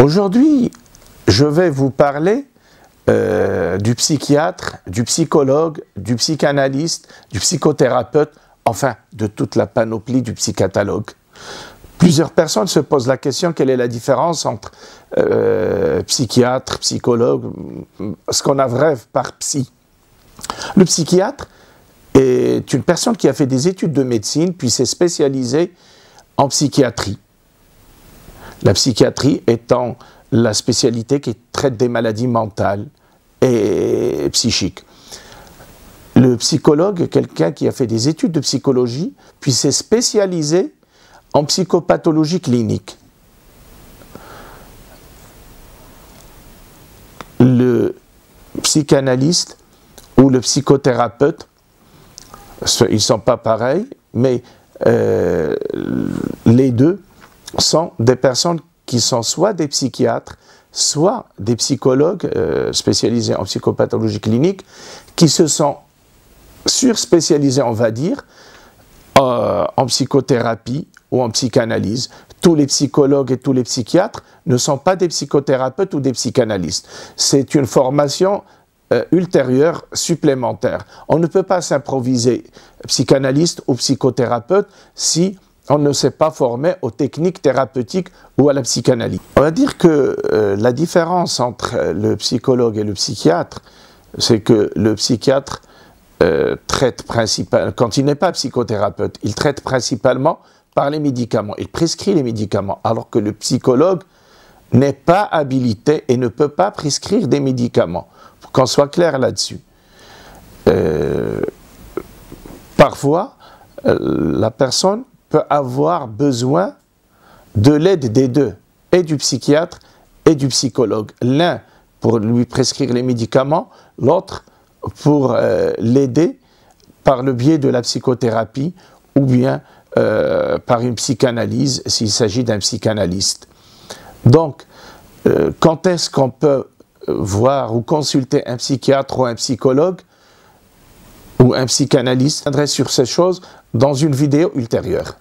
Aujourd'hui, je vais vous parler du psychiatre, du psychologue, du psychanalyste, du psychothérapeute, enfin de toute la panoplie du psychologue. Plusieurs personnes se posent la question, quelle est la différence entre psychiatre, psychologue, ce qu'on abrève par psy. Le psychiatre est une personne qui a fait des études de médecine, puis s'est spécialisée en psychiatrie. La psychiatrie étant la spécialité qui traite des maladies mentales et psychiques. Le psychologue est quelqu'un qui a fait des études de psychologie, puis s'est spécialisé en psychopathologie clinique. Le psychanalyste ou le psychothérapeute, ils ne sont pas pareils, mais les deux sont des personnes qui sont soit des psychiatres, soit des psychologues spécialisés en psychopathologie clinique, qui se sont surspécialisés, on va dire, en psychothérapie ou en psychanalyse. Tous les psychologues et tous les psychiatres ne sont pas des psychothérapeutes ou des psychanalystes. C'est une formation ultérieure, supplémentaire. On ne peut pas s'improviser psychanalyste ou psychothérapeute si on ne s'est pas formé aux techniques thérapeutiques ou à la psychanalyse. On va dire que la différence entre le psychologue et le psychiatre, c'est que le psychiatre traite principalement, quand il n'est pas psychothérapeute, il traite principalement par les médicaments, il prescrit les médicaments, alors que le psychologue n'est pas habilité et ne peut pas prescrire des médicaments, pour qu'on soit clair là-dessus. Parfois, la personne peut avoir besoin de l'aide des deux, et du psychiatre et du psychologue. L'un pour lui prescrire les médicaments, l'autre pour l'aider par le biais de la psychothérapie ou bien par une psychanalyse s'il s'agit d'un psychanalyste. Donc, quand est-ce qu'on peut voir ou consulter un psychiatre ou un psychologue ou un psychanalyste? Je viendrai sur ces choses dans une vidéo ultérieure.